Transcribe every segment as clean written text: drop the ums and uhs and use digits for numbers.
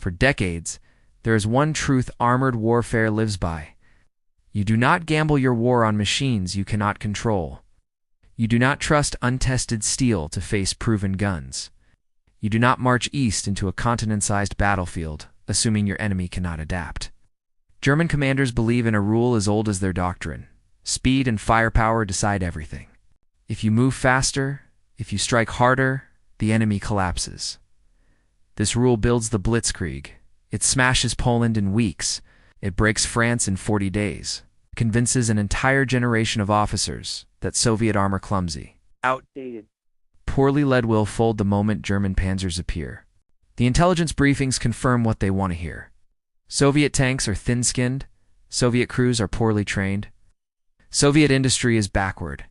For decades, there is one truth armored warfare lives by. You do not gamble your war on machines you cannot control. You do not trust untested steel to face proven guns. You do not march east into a continent-sized battlefield, assuming your enemy cannot adapt. German commanders believe in a rule as old as their doctrine. Speed and firepower decide everything. If you move faster, if you strike harder, the enemy collapses. This rule builds the Blitzkrieg. It smashes Poland in weeks. It breaks France in 40 days. It convinces an entire generation of officers that Soviet armor clumsy, outdated, poorly led will fold the moment German panzers appear. The intelligence briefings confirm what they want to hear. Soviet tanks are thin-skinned. Soviet crews are poorly trained. Soviet industry is backward.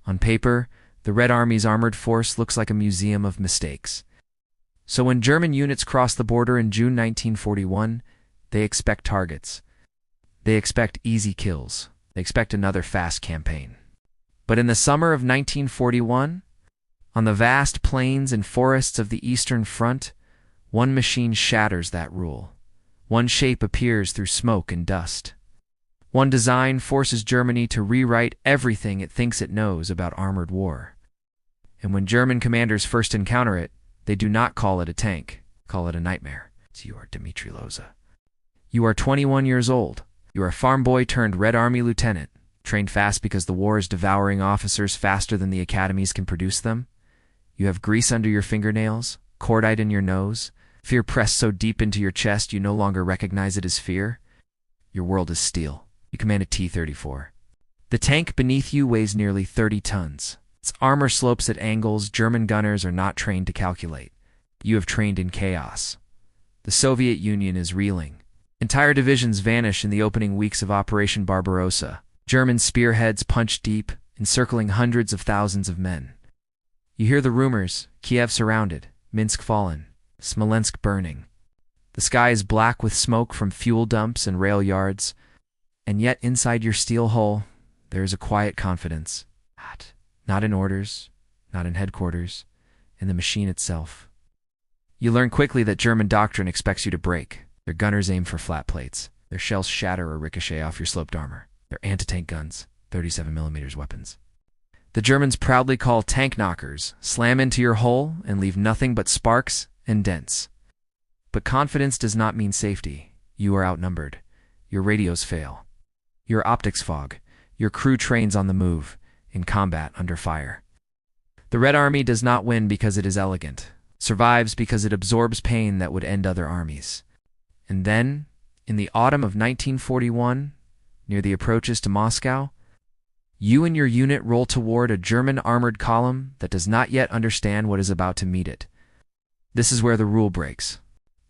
On paper, the Red Army's armored force looks like a museum of mistakes. So when German units cross the border in June 1941, they expect targets. They expect easy kills. They expect another fast campaign. But in the summer of 1941, on the vast plains and forests of the Eastern Front, one machine shatters that rule. One shape appears through smoke and dust. One design forces Germany to rewrite everything it thinks it knows about armored war. And when German commanders first encounter it, they do not call it a tank, call it a nightmare. You are Dmitry Loza. You are 21 years old. You are a farm boy turned Red Army lieutenant, trained fast because the war is devouring officers faster than the academies can produce them. You have grease under your fingernails, cordite in your nose, fear pressed so deep into your chest you no longer recognize it as fear. Your world is steel. You command a T-34. The tank beneath you weighs nearly 30 tons. Its armor slopes at angles German gunners are not trained to calculate. You have trained in chaos. The Soviet Union is reeling. Entire divisions vanish in the opening weeks of Operation Barbarossa. German spearheads punch deep, encircling hundreds of thousands of men. You hear the rumors: Kiev surrounded, Minsk fallen, Smolensk burning. The sky is black with smoke from fuel dumps and rail yards, and yet inside your steel hull, there is a quiet confidence. Not in orders, not in headquarters, in the machine itself. You learn quickly that German doctrine expects you to break. Their gunners aim for flat plates. Their shells shatter or ricochet off your sloped armor. Their anti-tank guns, 37mm weapons. The Germans proudly call tank knockers, slam into your hull and leave nothing but sparks and dents. But confidence does not mean safety. You are outnumbered. Your radios fail. Your optics fog. Your crew trains on the move, in combat under fire. The Red Army does not win because it is elegant, survives because it absorbs pain that would end other armies. And then, in the autumn of 1941, near the approaches to Moscow, you and your unit roll toward a German armored column that does not yet understand what is about to meet it. This is where the rule breaks.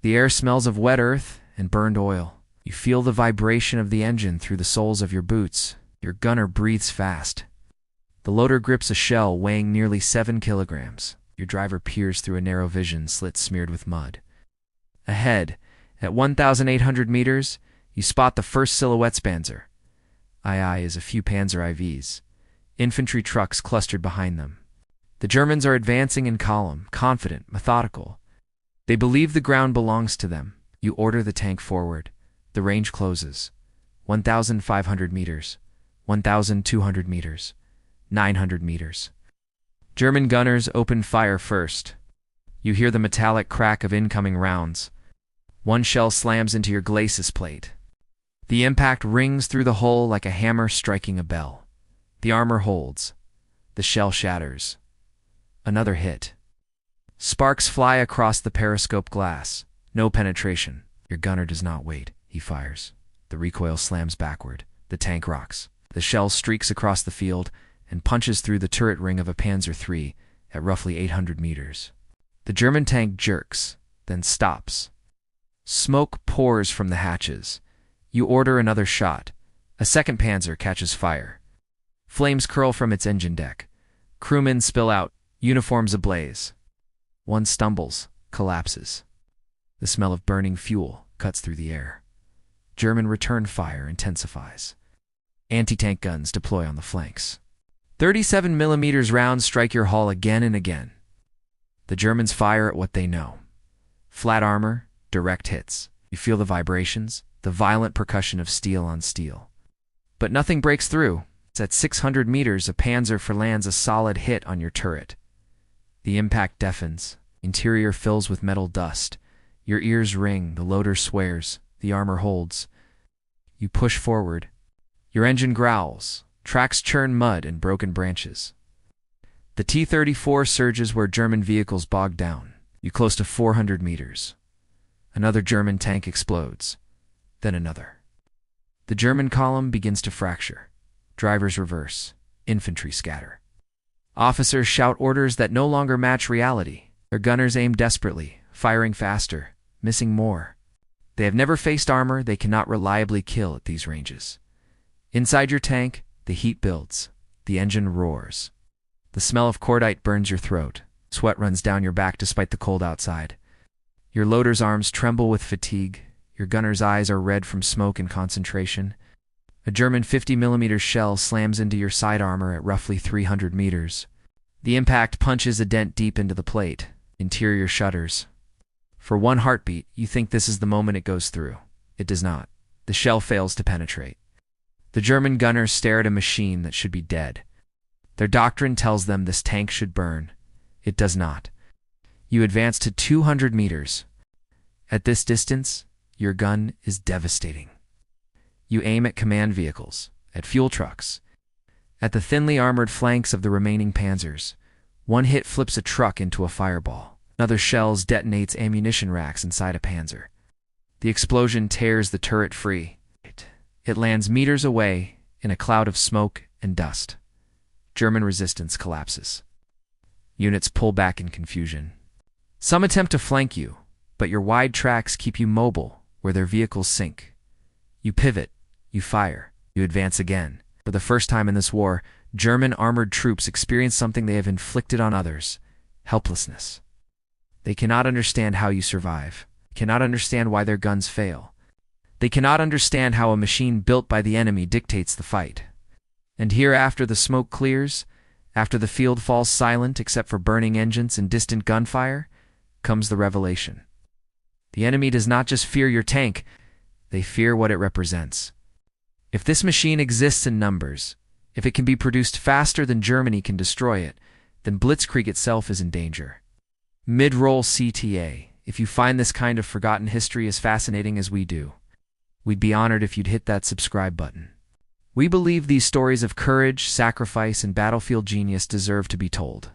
The air smells of wet earth and burned oil. You feel the vibration of the engine through the soles of your boots. Your gunner breathes fast. The loader grips a shell weighing nearly 7 kilograms. Your driver peers through a narrow vision slit smeared with mud. Ahead, at 1,800 meters, you spot the first silhouettes Panzer. II is a few Panzer IVs. Infantry trucks clustered behind them. The Germans are advancing in column, confident, methodical. They believe the ground belongs to them. You order the tank forward. The range closes. 1,500 meters. 1,200 meters. 900 meters. German gunners open fire first. You hear the metallic crack of incoming rounds. One shell slams into your glacis plate. The impact rings through the hull like a hammer striking a bell. The armor holds. The shell shatters. Another hit. Sparks fly across the periscope glass. No penetration. Your gunner does not wait. He fires. The recoil slams backward. The tank rocks. The shell streaks across the field and punches through the turret ring of a Panzer III at roughly 800 meters. The German tank jerks, then stops. Smoke pours from the hatches. You order another shot. A second Panzer catches fire. Flames curl from its engine deck. Crewmen spill out, uniforms ablaze. One stumbles, collapses. The smell of burning fuel cuts through the air. German return fire intensifies. Anti-tank guns deploy on the flanks. 37mm rounds strike your hull again and again. The Germans fire at what they know. Flat armor, direct hits. You feel the vibrations, the violent percussion of steel on steel. But nothing breaks through. It's at 600 meters, a Panzer lands a solid hit on your turret. The impact deafens. Interior fills with metal dust. Your ears ring, the loader swears, the armor holds. You push forward. Your engine growls. Tracks churn mud and broken branches. The T-34 surges where German vehicles bog down. You close to 400 meters. Another German tank explodes. Then another. The German column begins to fracture. Drivers reverse. Infantry scatter. Officers shout orders that no longer match reality. Their gunners aim desperately, firing faster, missing more. They have never faced armor they cannot reliably kill at these ranges. Inside your tank, the heat builds. The engine roars. The smell of cordite burns your throat. Sweat runs down your back despite the cold outside. Your loader's arms tremble with fatigue. Your gunner's eyes are red from smoke and concentration. A German 50mm shell slams into your side armor at roughly 300 meters. The impact punches a dent deep into the plate. Interior shudders. For one heartbeat, you think this is the moment it goes through. It does not. The shell fails to penetrate. The German gunners stare at a machine that should be dead. Their doctrine tells them this tank should burn. It does not. You advance to 200 meters. At this distance, your gun is devastating. You aim at command vehicles, at fuel trucks, at the thinly armored flanks of the remaining panzers. One hit flips a truck into a fireball. Another shells detonates ammunition racks inside a panzer. The explosion tears the turret free. It lands meters away in a cloud of smoke and dust. German resistance collapses. Units pull back in confusion. Some attempt to flank you, but your wide tracks keep you mobile where their vehicles sink. You pivot, you fire, you advance again. For the first time in this war, German armored troops experience something they have inflicted on others: helplessness. They cannot understand how you survive, cannot understand why their guns fail. They cannot understand how a machine built by the enemy dictates the fight. And here, after the smoke clears, after the field falls silent except for burning engines and distant gunfire, comes the revelation. The enemy does not just fear your tank, they fear what it represents. If this machine exists in numbers, if it can be produced faster than Germany can destroy it, then Blitzkrieg itself is in danger. Mid-roll CTA, if you find this kind of forgotten history as fascinating as we do, we'd be honored if you'd hit that subscribe button. We believe these stories of courage, sacrifice, and battlefield genius deserve to be told.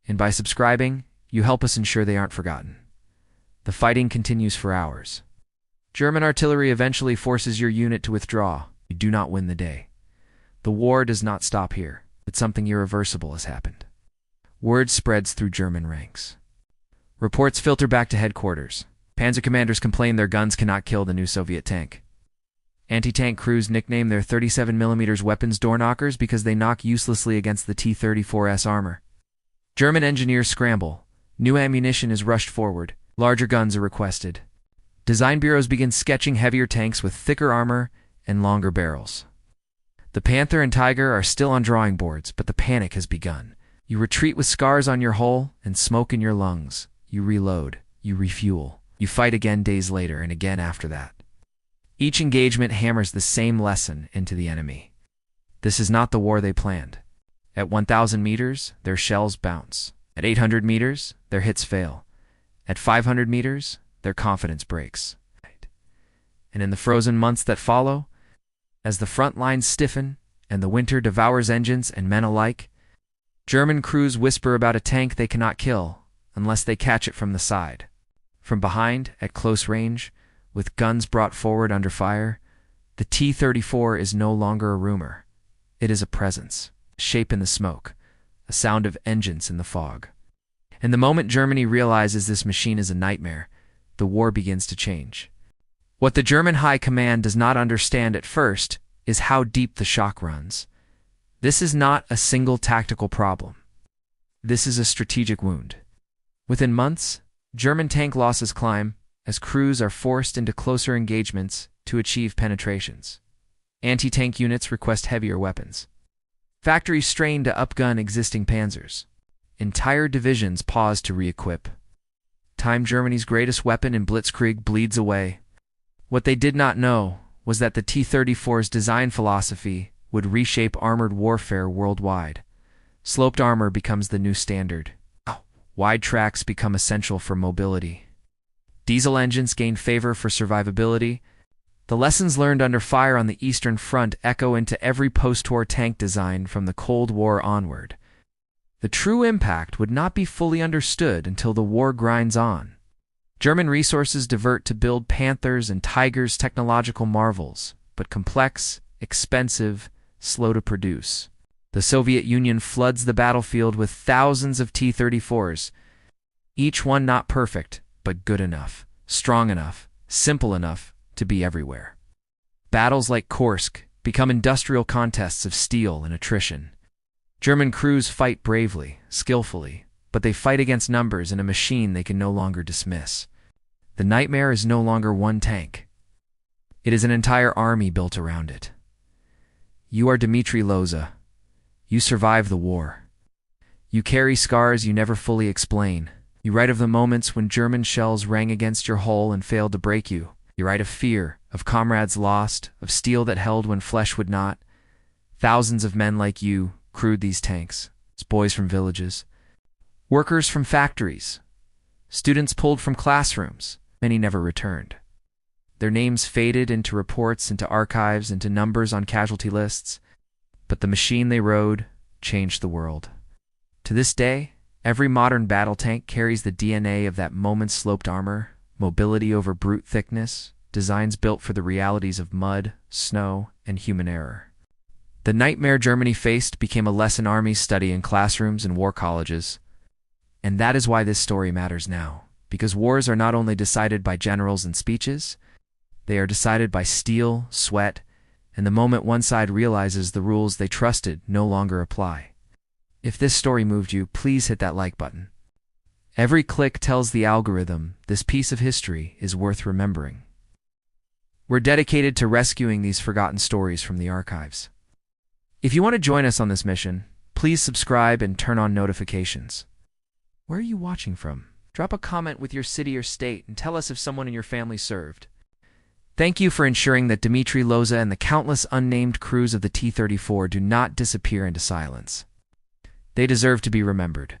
And by subscribing, you help us ensure they aren't forgotten. The fighting continues for hours. German artillery eventually forces your unit to withdraw. You do not win the day. The war does not stop here, but something irreversible has happened. Word spreads through German ranks. Reports filter back to headquarters. Panzer commanders complain their guns cannot kill the new Soviet tank. Anti-tank crews nickname their 37mm weapons door knockers because they knock uselessly against the T-34's armor. German engineers scramble. New ammunition is rushed forward. Larger guns are requested. Design bureaus begin sketching heavier tanks with thicker armor and longer barrels. The Panther and Tiger are still on drawing boards, but the panic has begun. You retreat with scars on your hull and smoke in your lungs. You reload. You refuel. You fight again days later and again after that. Each engagement hammers the same lesson into the enemy. This is not the war they planned. At 1,000 meters, their shells bounce. At 800 meters, their hits fail. At 500 meters, their confidence breaks. And in the frozen months that follow, as the front lines stiffen and the winter devours engines and men alike, German crews whisper about a tank they cannot kill unless they catch it from the side. From behind, at close range, with guns brought forward under fire, the T-34 is no longer a rumor. It is a presence, a shape in the smoke, a sound of engines in the fog. And the moment Germany realizes this machine is a nightmare, the war begins to change. What the German high command does not understand at first is how deep the shock runs. This is not a single tactical problem. This is a strategic wound. Within months, German tank losses climb as crews are forced into closer engagements to achieve penetrations. Anti-tank units request heavier weapons. Factories strain to upgun existing panzers. Entire divisions pause to re-equip. Time Germany's greatest weapon in Blitzkrieg bleeds away. What they did not know was that the T-34's design philosophy would reshape armored warfare worldwide. Sloped armor becomes the new standard. Wide tracks become essential for mobility. Diesel engines gain favor for survivability. The lessons learned under fire on the Eastern Front echo into every post-war tank design from the Cold War onward. The true impact would not be fully understood until the war grinds on. German resources divert to build Panthers and Tigers, technological marvels, but complex, expensive, slow to produce. The Soviet Union floods the battlefield with thousands of T-34s, each one not perfect, but good enough, strong enough, simple enough to be everywhere. Battles like Kursk become industrial contests of steel and attrition. German crews fight bravely, skillfully, but they fight against numbers in a machine they can no longer dismiss. The nightmare is no longer one tank. It is an entire army built around it. You are Dmitry Loza. You survived the war. You carry scars you never fully explain. You write of the moments when German shells rang against your hull and failed to break you. You write of fear, of comrades lost, of steel that held when flesh would not. Thousands of men like you crewed these tanks, boys from villages, workers from factories, students pulled from classrooms. Many never returned. Their names faded into reports, into archives, into numbers on casualty lists. But the machine they rode changed the world. To this day, every modern battle tank carries the DNA of that moment's sloped armor, mobility over brute thickness, designs built for the realities of mud, snow, and human error. The nightmare Germany faced became a lesson armies study in classrooms and war colleges. And that is why this story matters now, because wars are not only decided by generals and speeches, they are decided by steel, sweat, and the moment one side realizes the rules they trusted no longer apply. If this story moved you, please hit that like button. Every click tells the algorithm this piece of history is worth remembering. We're dedicated to rescuing these forgotten stories from the archives. If you want to join us on this mission, please subscribe and turn on notifications. Where are you watching from? Drop a comment with your city or state and tell us if someone in your family served. Thank you for ensuring that Dmitry Loza and the countless unnamed crews of the T-34 do not disappear into silence. They deserve to be remembered.